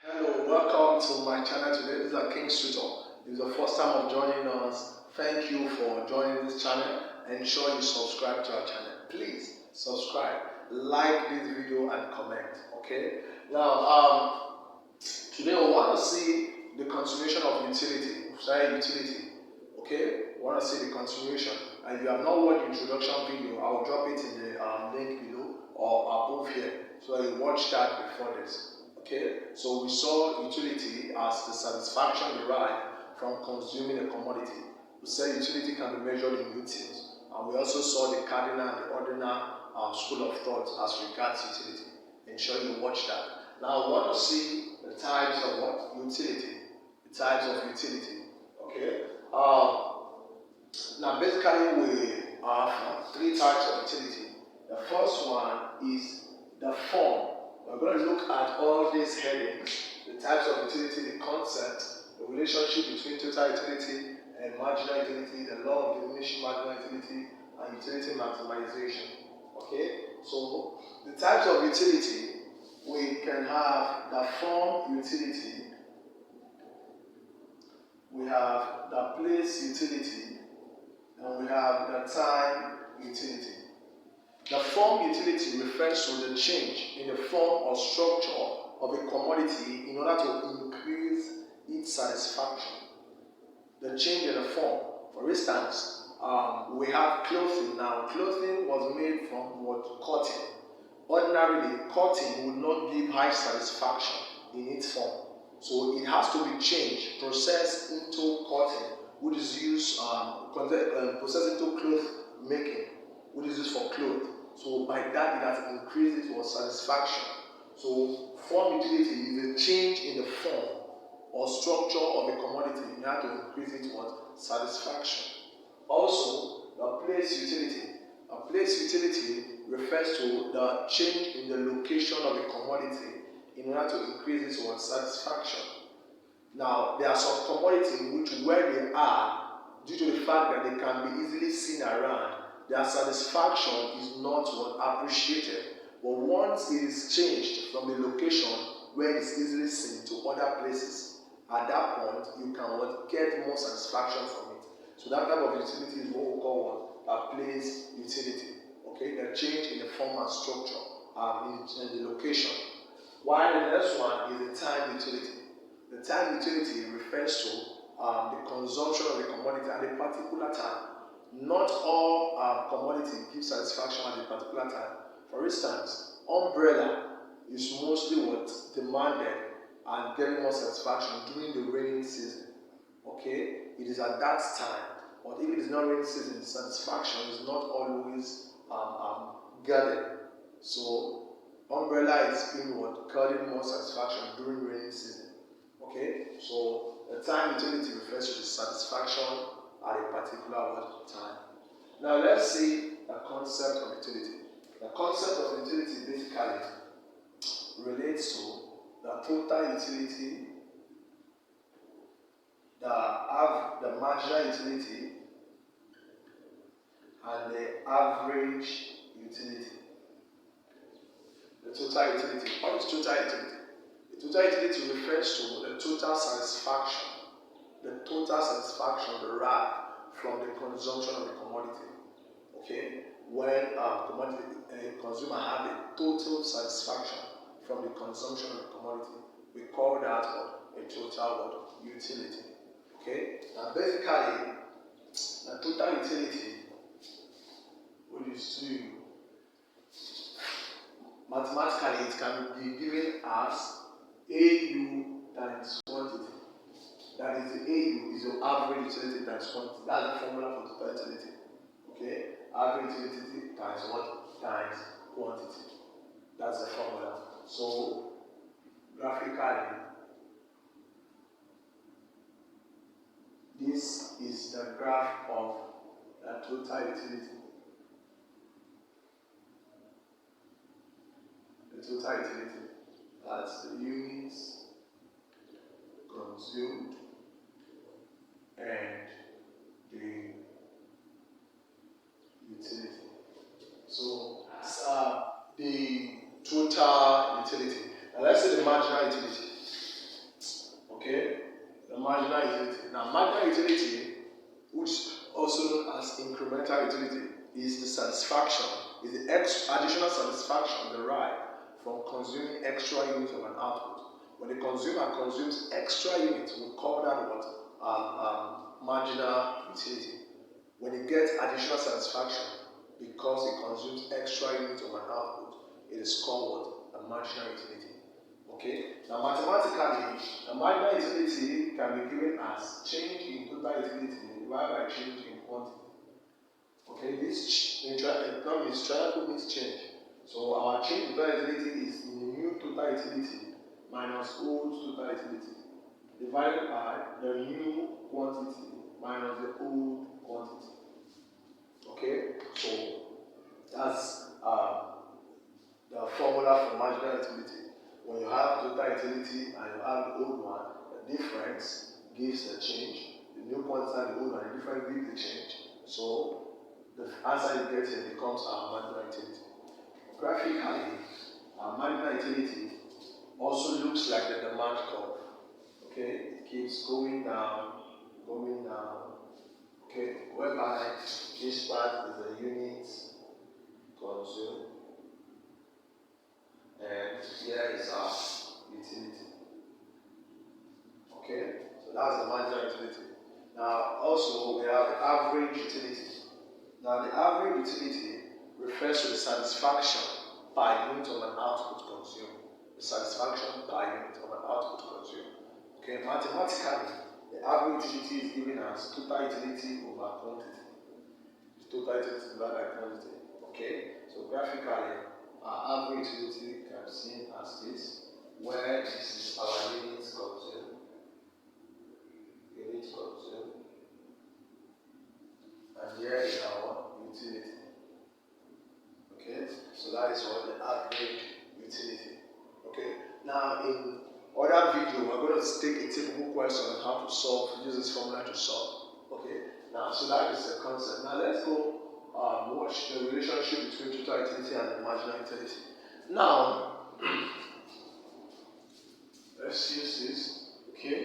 Hello, welcome to my channel today. This is King's Tutor. This is the first time of joining us. Thank you for joining this channel. Ensure you subscribe to our channel. Please subscribe, like this video and comment. Okay. Now, today we want to see the continuation of utility. Okay. We want to see the continuation. And if you have not watched the introduction video, I will drop it in the link below or above here, so you watch that before this. Okay, so we saw utility as the satisfaction derived from consuming a commodity. We said utility can be measured in utils, and we also saw the cardinal and the ordinal school of thought as regards utility. Ensure you watch that. Now, we want to see the types of what? Utility. The types of utility. Okay. Now, basically, we have three types of utility. The first one is the form. We're going to look at all these headings, the types of utility, the concept, the relationship between total utility and marginal utility, the law of diminishing marginal utility, and utility maximization. Okay, so the types of utility, we can have the form utility, we have the place utility, and we have the time utility. The form utility refers to the change in the form or structure of a commodity in order to increase its satisfaction. The change in the form. For instance, we have clothing. Now, clothing was made from what? Cotton. Ordinarily, cotton would not give high satisfaction in its form. So it has to be changed, processed into cotton, which is used, processed into cloth making, which is used for clothes. So by that, it has increased its satisfaction. So form utility is a change in the form or structure of a commodity in order to increase its satisfaction. Also, the place utility. A place utility refers to the change in the location of a commodity in order to increase its satisfaction. Now, there are some commodities which, where they are, due to the fact that they can be easily seen around, their satisfaction is not appreciated. But once it is changed from the location where it is easily seen to other places, at that point you can get more satisfaction from it. So that type of utility is what we call a place utility. Okay, the change in the form and structure in the location. While the next one is the time utility. The time utility refers to the consumption of a commodity at a particular time. Not all commodity give satisfaction at a particular time. For instance, umbrella is mostly demanded and getting more satisfaction during the rainy season. Okay, it is at that time. But if it is not rainy season, the satisfaction is not always gathered. So umbrella is being getting more satisfaction during rainy season. Okay, so the time utility refers to the satisfaction at a particular time. Now let's see the concept of utility. The concept of utility basically relates to the total utility, the marginal utility, and the average utility. The total utility. What is total utility? The total utility refers to the total satisfaction. The total satisfaction derived from the consumption of the commodity. Okay, when a consumer has a total satisfaction from the consumption of the commodity, we call that a total utility. Okay, now basically, the total utility, which is to mathematically, it can be given as AU times quantity. That is, the AU is your average utility times quantity. That's the formula for total utility. Okay, average utility times what? Times quantity. That's the formula. So, graphically, this is the graph of the total utility. The total utility. That's the units consumed and the utility. So the total utility. Now let's say the marginal utility. Okay, the marginal utility. Now, marginal utility, which also known as incremental utility, is the satisfaction, is the additional satisfaction derived from consuming extra units of an output. When the consumer consumes extra units, we call that what? Marginal utility. When it gets additional satisfaction because it consumes extra units of an output, it is called what? A marginal utility. Okay? Now, mathematically, a marginal utility can be given as change in total utility divided by change in quantity. Okay, this economics triangle means change. So our change in total utility is the new total utility minus old total utility divided by the new quantity minus the old quantity. Okay, so that's the formula for marginal utility. When you have total utility and you have the old one, the difference gives the change. The new quantity and the old one, the difference gives the change. So the answer you get here becomes our marginal utility. Graphically, our marginal utility also looks like the demand curve. Okay, it keeps going down, okay, whereby this part is the units consumed, and here is our utility. Okay, so that's the marginal utility. Now, also we have the average utility. Now, the average utility refers to the satisfaction per unit of an output consumed. The satisfaction per unit of an output consumed. Okay, mathematically, the average utility is given as total utility over quantity. The total utility divided by quantity. Okay, so graphically, our average utility can be seen as this, where this is our units consumed. And here is our utility. Okay, so that is what the average utility. Okay, now in other video, we're going to take a typical question on how to solve, use this formula to solve. Okay, now so that is the concept. Now let's go watch the relationship between total utility and the marginal utility. Now, let's use this. Okay.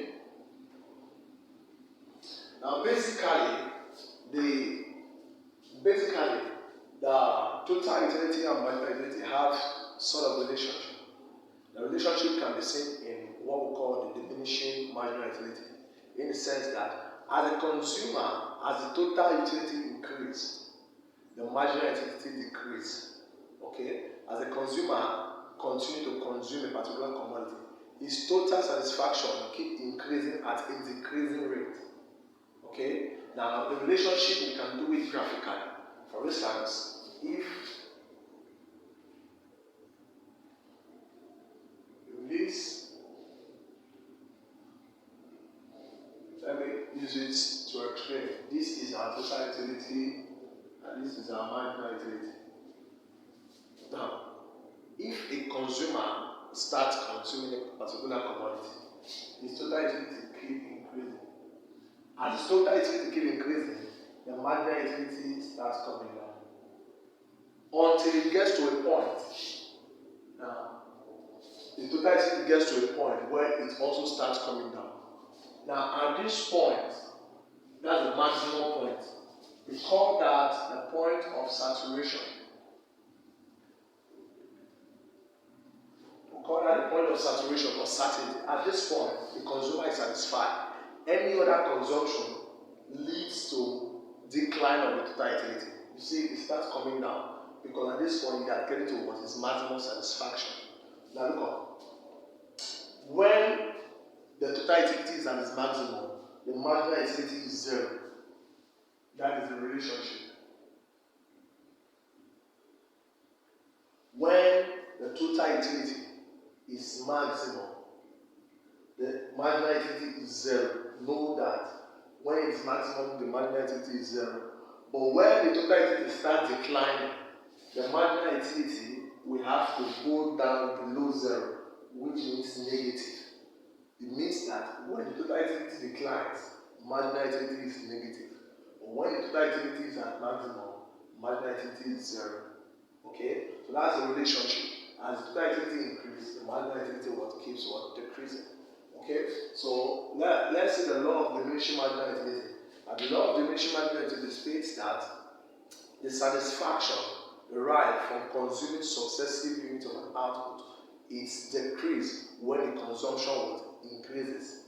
Now basically, the total utility and marginal utility have sort of relationship. The relationship can be seen in what we call the diminishing marginal utility, in the sense that as a consumer, as the total utility increases, the marginal utility decreases. Okay? As a consumer continue to consume a particular commodity, his total satisfaction will keep increasing at a decreasing rate. Okay? Now, the relationship we can do it graphically. For instance, if this, let me use it to explain. This is our total utility and this is our marginal utility. Now, if a consumer starts consuming a particular commodity, his total utility keep increasing. As his total utility keep increasing, the marginal utility starts coming down until it gets to a point. Now, the total utility gets to a point where it also starts coming down. Now, at this point, that's the maximum point. We call that the point of saturation. We call that the point of saturation or certainty. At this point, the consumer is satisfied. Any other consumption leads to decline of the total utility. You see, it starts coming down because at this point, you are getting to what is maximum satisfaction. Now look up. When the total utility is at its maximum, the marginal utility is 0. That is the relationship. When the total utility is maximum, the marginal utility is 0. Know that when it's maximum, the marginal utility is 0. But when the total utility starts declining, the marginal utility will have to go down below 0, which means negative. It means that when the total utility declines, marginal utility is negative. But when the total utility is at maximum, marginal utility is 0. Okay? So that's the relationship. As the total utility increases, the marginal utility keeps decreasing. Okay, so let's see the law of diminishing marginal utility. And the law of diminishing marginal utility states that the satisfaction derived from consuming successive units of an output is decreased when the consumption increases.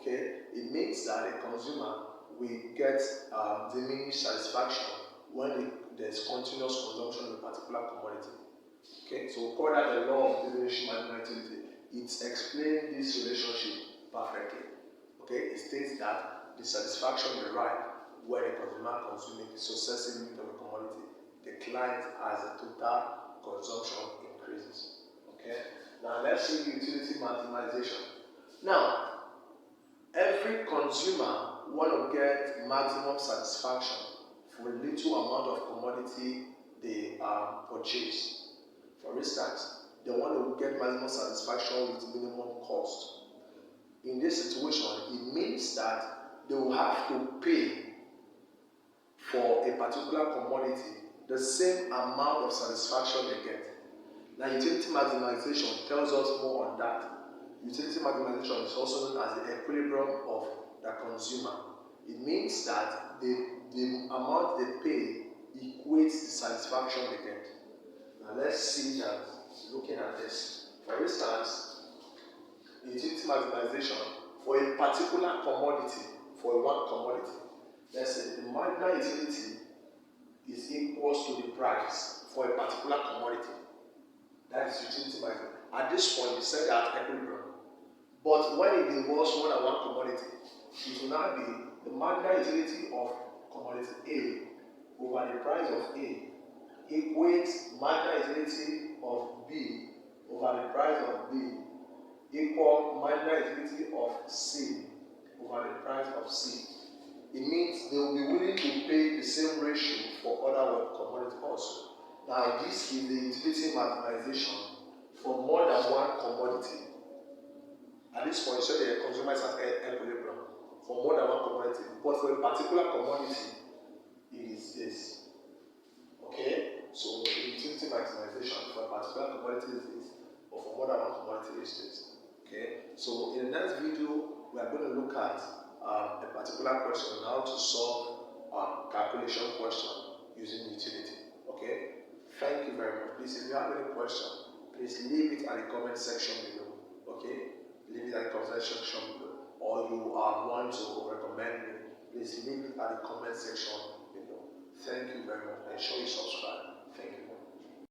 Okay, it means that a consumer will get diminished satisfaction when there's continuous consumption of a particular commodity. Okay, so we call that the law of diminishing marginal utility. It explains this relationship perfectly. Okay, it states that the satisfaction derived when a consumer consuming the successive unit of a commodity declines as the total consumption increases. Okay, now let's see utility maximization. Now, every consumer want to get maximum satisfaction for a little amount of commodity they purchase. For instance, they want to get maximum satisfaction with minimum cost. In this situation, it means that they will have to pay for a particular commodity the same amount of satisfaction they get. Now, utility maximization tells us more on that. Utility maximization is also known as the equilibrium of the consumer. It means that the amount they pay equates the satisfaction they get. Now let's see that, looking at this. For instance, utility maximization for a particular commodity, for one commodity, let's say the marginal utility is equals to the price for a particular commodity. That is utility maximization. At this point, we said that equilibrium. But when it involves more than one commodity, it will now be the marginal utility of commodity A over the price of A equates marginal utility of B over the price of B equal marginal utility of C over the price of C. It means they will be willing to pay the same ratio for other commodities also. Now this is the utility maximization for more than one commodity. At this point, so the consumer is at equilibrium for more than one commodity, but for a particular commodity, it is this. Okay, so the utility maximization for a particular commodity is this, or for more than one commodity is this. Okay, so in the next video, we are going to look at a particular question on how to solve calculation question using utility. Okay, thank you very much. Please, if you have any question, please leave it at the comment section below. Okay, leave it at the comment section below, or you want to recommend me, please leave it at the comment section below. Thank you very much. Make sure you subscribe.